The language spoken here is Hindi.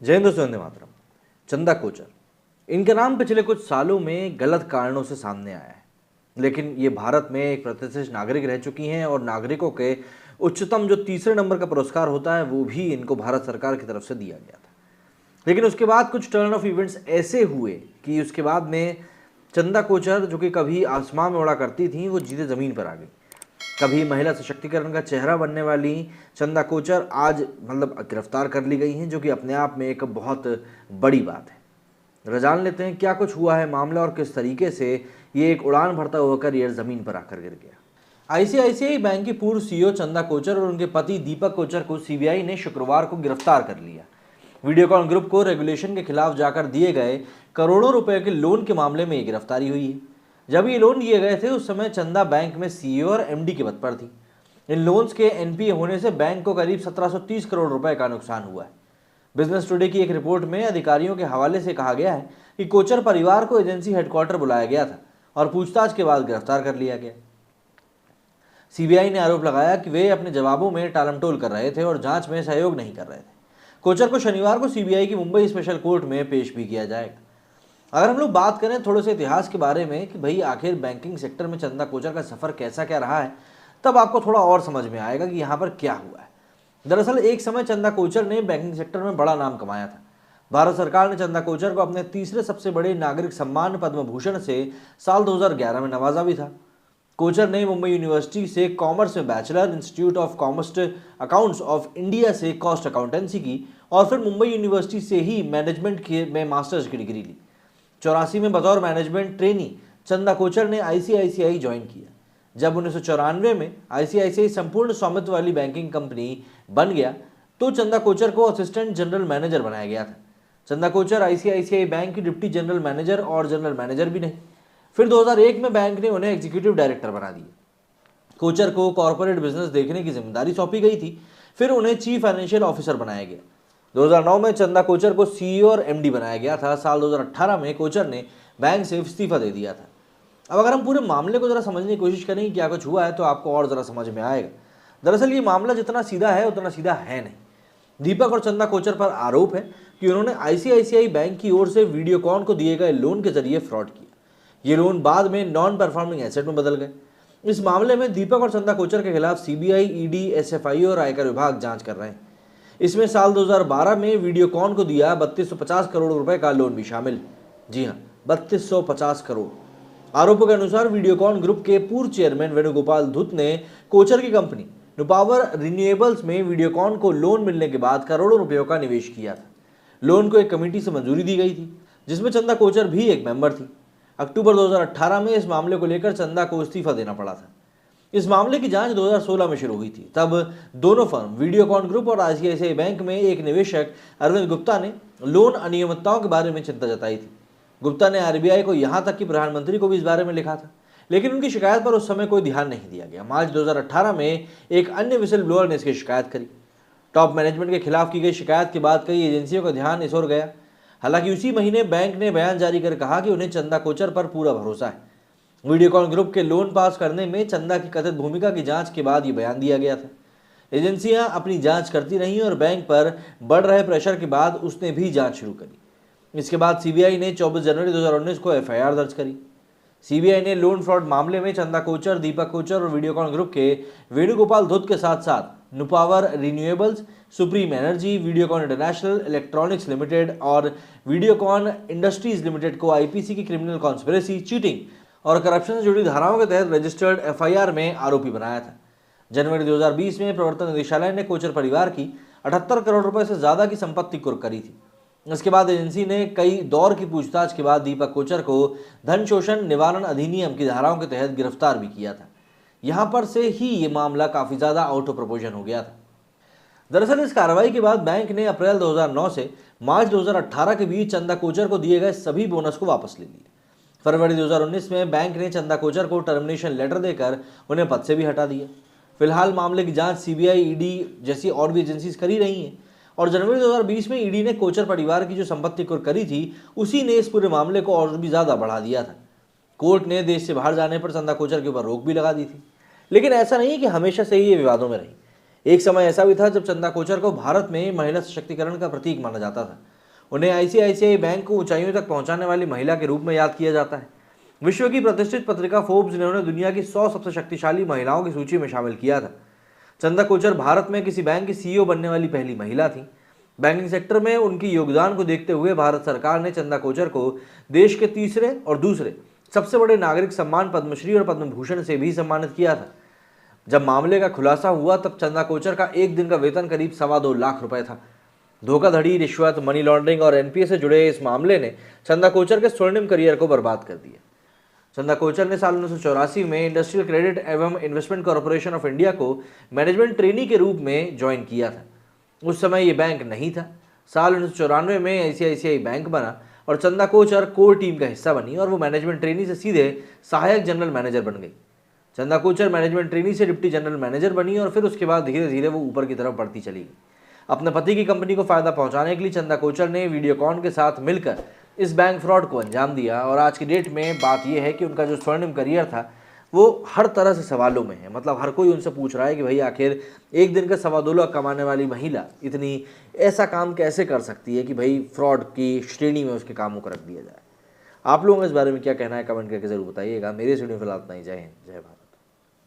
जय हिंद दोस्तों, वंदे मातरम। चंदा कोचर, इनका नाम पिछले कुछ सालों में गलत कारणों से सामने आया है, लेकिन ये भारत में एक प्रतिष्ठित नागरिक रह चुकी हैं और नागरिकों के उच्चतम जो तीसरे नंबर का पुरस्कार होता है वो भी इनको भारत सरकार की तरफ से दिया गया था। लेकिन उसके बाद कुछ टर्न ऑफ इवेंट्स ऐसे हुए कि उसके बाद में चंदा कोचर, जो कि कभी आसमान में उड़ा करती थी, वो जीते ज़मीन पर आ गई। कभी महिला सशक्तिकरण का चेहरा बनने वाली चंदा कोचर आज गिरफ्तार कर ली गई हैं, जो कि अपने आप में एक बहुत बड़ी बात है। जान लेते हैं क्या कुछ हुआ है मामला और किस तरीके से ये एक उड़ान भरता हुआ करियर ज़मीन पर आकर गिर गया। आईसीआईसीआई बैंक की पूर्व सीईओ चंदा कोचर और उनके पति दीपक कोचर को सीबीआई ने शुक्रवार को गिरफ्तार कर लिया। वीडियोकॉन ग्रुप को रेगुलेशन के खिलाफ जाकर दिए गए करोड़ों रुपए के लोन के मामले में ये गिरफ्तारी हुई है। जब ये लोन लिए गए थे उस समय चंदा बैंक में सीईओ और एमडी के पद पर थी। इन लोन्स के एनपीए होने से बैंक को करीब 1730 करोड़ रुपए का नुकसान हुआ है। बिजनेस टुडे की एक रिपोर्ट में अधिकारियों के हवाले से कहा गया है कि कोचर परिवार को एजेंसी हेडक्वार्टर बुलाया गया था और पूछताछ के बाद गिरफ्तार कर लिया गया। सीबीआई ने आरोप लगाया कि वे अपने जवाबों में टालमटोल कर रहे थे और जांच में सहयोग नहीं कर रहे थे। कोचर को शनिवार को सीबीआई की मुंबई स्पेशल कोर्ट में पेश भी किया जाएगा। अगर हम लोग बात करें थोड़े से इतिहास के बारे में कि भाई आखिर बैंकिंग सेक्टर में चंदा कोचर का सफ़र कैसा क्या रहा है, तब आपको थोड़ा और समझ में आएगा कि यहाँ पर क्या हुआ है। दरअसल एक समय चंदा कोचर ने बैंकिंग सेक्टर में बड़ा नाम कमाया था। भारत सरकार ने चंदा कोचर को अपने तीसरे सबसे बड़े नागरिक सम्मान पद्म भूषण से साल 2011 में नवाजा भी था। कोचर ने मुंबई यूनिवर्सिटी से कॉमर्स में bachelor, institute of commerce accounts of India से कॉस्ट अकाउंटेंसी की और फिर मुंबई यूनिवर्सिटी से ही मैनेजमेंट में मास्टर्स की डिग्री ली। 84 में बतौर मैनेजमेंट ट्रेनी चंदा कोचर ने आईसीआईसीआई ज्वाइन किया। जब 1994 में आईसीआईसीआई संपूर्ण स्वामित्व वाली बैंकिंग कंपनी बन गया तो चंदा कोचर को असिस्टेंट जनरल मैनेजर बनाया गया था। चंदा कोचर आईसीआईसीआई बैंक की डिप्टी जनरल मैनेजर और जनरल मैनेजर भी नहीं। फिर 2001 में बैंक ने उन्हें एग्जीक्यूटिव डायरेक्टर बना दिया। कोचर को कॉर्पोरेट बिजनेस देखने की जिम्मेदारी सौंपी गई थी। फिर उन्हें चीफ फाइनेंशियल ऑफिसर बनाया गया। 2009 में चंदा कोचर को सीईओ और एमडी बनाया गया था। साल 2018 में कोचर ने बैंक से इस्तीफा दे दिया था। अब अगर हम पूरे मामले को जरा समझने की कोशिश करें कि क्या कुछ हुआ है तो आपको और जरा समझ में आएगा। दरअसल ये मामला जितना सीधा है उतना सीधा है नहीं। दीपक और चंदा कोचर पर आरोप है कि उन्होंने आईसीआईसीआई बैंक की ओर से वीडियोकॉन को दिए गए लोन के जरिए फ्रॉड किया। ये लोन बाद में नॉन परफॉर्मिंग एसेट में बदल गए। इस मामले में दीपक और चंदा कोचर के खिलाफ सीबीआई, ईडी, एसएफआई और आयकर विभाग जांच कर रहे हैं। इसमें साल 2012 में वीडियोकॉन को दिया 3250 करोड़ रुपए का लोन भी शामिल। जी हाँ, 3250 करोड़। आरोपों के अनुसार वीडियोकॉन ग्रुप के पूर्व चेयरमैन वेणुगोपाल धूत ने कोचर की कंपनी नुपावर रिन्यूएबल्स में वीडियोकॉन को लोन मिलने के बाद करोड़ों रुपयों का निवेश किया था। लोन को एक कमेटी से मंजूरी दी गई थी जिसमें चंदा कोचर भी एक मेंबर थी। अक्टूबर 2018 में इस मामले को लेकर चंदा को इस्तीफा देना पड़ा था। इस मामले की जांच 2016 में शुरू हुई थी। तब दोनों फर्म वीडियोकॉन ग्रुप और आईसीआईसीआई बैंक में एक निवेशक अरविंद गुप्ता ने लोन अनियमितताओं के बारे में चिंता जताई थी। गुप्ता ने आरबीआई को यहां तक कि प्रधानमंत्री को भी इस बारे में लिखा था, लेकिन उनकी शिकायत पर उस समय कोई ध्यान नहीं दिया गया। मार्च 2018 में एक अन्य विसल ब्लोअर ने इसकी शिकायत करी। टॉप मैनेजमेंट के खिलाफ की गई शिकायत के बाद कई एजेंसियों का ध्यान इस ओर गया। हालांकि उसी महीने बैंक ने बयान जारी कर कहा कि उन्हें चंदा कोचर पर पूरा भरोसा है। वीडियोकॉन ग्रुप के लोन पास करने में चंदा की कथित भूमिका की जांच के बाद यह बयान दिया गया था। एजेंसियां अपनी जांच करती रहीं और बैंक पर बढ़ रहे प्रेशर के बाद उसने भी जांच शुरू करी। इसके बाद सीबीआई ने 24 जनवरी 2019 को एफआईआर दर्ज करी। सीबीआई ने लोन फ्रॉड मामले में चंदा कोचर, दीपक कोचर और वीडियोकॉन ग्रुप के वेणुगोपाल धूत के साथ साथ NuPower Renewables, Supreme Energy, Videocon International Electronics Limited और वीडियोकॉन इंडस्ट्रीज लिमिटेड को आईपीसी की क्रिमिनल कॉन्स्पिरेसी, चीटिंग और करप्शन से जुड़ी धाराओं के तहत रजिस्टर्ड एफआईआर में आरोपी बनाया था। जनवरी 2020 में प्रवर्तन निदेशालय ने कोचर परिवार की 78 करोड़ रुपए से ज्यादा की संपत्ति कुर्क करी थी। इसके बाद एजेंसी ने कई दौर की पूछताछ के बाद दीपक कोचर को धन शोषण निवारण अधिनियम की धाराओं के तहत गिरफ्तार भी किया था। यहां पर से ही ये मामला काफी ज्यादा आउट ऑफ प्रोपोर्शन हो गया था। दरअसल इस कार्रवाई के बाद बैंक ने अप्रैल 2009 से मार्च 2018 के बीच चंदा कोचर को दिए गए सभी बोनस को वापस ले लिया। फरवरी 2019 में बैंक ने चंदा कोचर को टर्मिनेशन लेटर देकर उन्हें पद से भी हटा दिया। फिलहाल मामले की जांच सीबीआई, ईडी जैसी और भी एजेंसीज कर ही रही हैं और जनवरी 2020 में ईडी ने कोचर परिवार की जो संपत्ति कुर्क करी थी उसी ने इस पूरे मामले को और भी ज्यादा बढ़ा दिया था। कोर्ट ने देश से बाहर जाने पर चंदा कोचर के ऊपर रोक भी लगा दी थी। लेकिन ऐसा नहीं कि हमेशा से ही ये विवादों में रही। एक समय ऐसा भी था जब चंदा कोचर को भारत में महिला सशक्तिकरण का प्रतीक माना जाता था। उन्हें आईसीआईसीआई बैंक को ऊंचाइयों तक पहुंचाने वाली महिला के रूप में याद किया जाता है। विश्व की प्रतिष्ठित पत्रिका फोर्ब्स ने उन्हें दुनिया की 100 सबसे शक्तिशाली महिलाओं की सूची में शामिल किया था। चंदा कोचर भारत में किसी बैंक की सीईओ बनने वाली पहली महिला थी। बैंकिंग सेक्टर में उनकी योगदान को देखते हुए भारत सरकार ने चंदा कोचर को देश के तीसरे और दूसरे सबसे बड़े नागरिक सम्मान पद्मश्री और पद्म भूषण से भी सम्मानित किया था। जब मामले का खुलासा हुआ तब चंदा कोचर का एक दिन का वेतन करीब 2.25 लाख रुपए था। धोखाधड़ी, रिश्वत, मनी लॉन्ड्रिंग और एनपीए से जुड़े इस मामले ने चंदा कोचर के स्वर्णिम करियर को बर्बाद कर दिया। चंदा कोचर ने साल 1984 में इंडस्ट्रियल क्रेडिट एवं इन्वेस्टमेंट कॉर्पोरेशन ऑफ इंडिया को मैनेजमेंट ट्रेनी के रूप में ज्वाइन किया था। उस समय ये बैंक नहीं था। साल 1994 में आईसीआईसीआई बैंक बना और चंदा कोचर कोर टीम का हिस्सा बनी और वो मैनेजमेंट ट्रेनी से सीधे सहायक जनरल मैनेजर बन गई। चंदा कोचर मैनेजमेंट ट्रेनी से डिप्टी जनरल मैनेजर बनी और फिर उसके बाद धीरे धीरे वो ऊपर की तरफ बढ़ती चली गई। अपने पति की कंपनी को फायदा पहुंचाने के लिए चंदा कोचर ने वीडियोकॉन के साथ मिलकर इस बैंक फ्रॉड को अंजाम दिया और आज की डेट में बात यह है कि उनका जो स्वर्णिम करियर था वो हर तरह से सवालों में है। मतलब हर कोई उनसे पूछ रहा है कि भाई आखिर एक दिन का 2.25 लाख कमाने वाली महिला इतनी ऐसा काम कैसे कर सकती है कि भाई फ्रॉड की श्रेणी में उसके कामों को रख दिया जाए। आप लोगों को इस बारे में क्या कहना है कमेंट करके जरूर बताइएगा। मेरे स्टूडियो फिलहाल इतना ही। जय हिंद, जय भारत।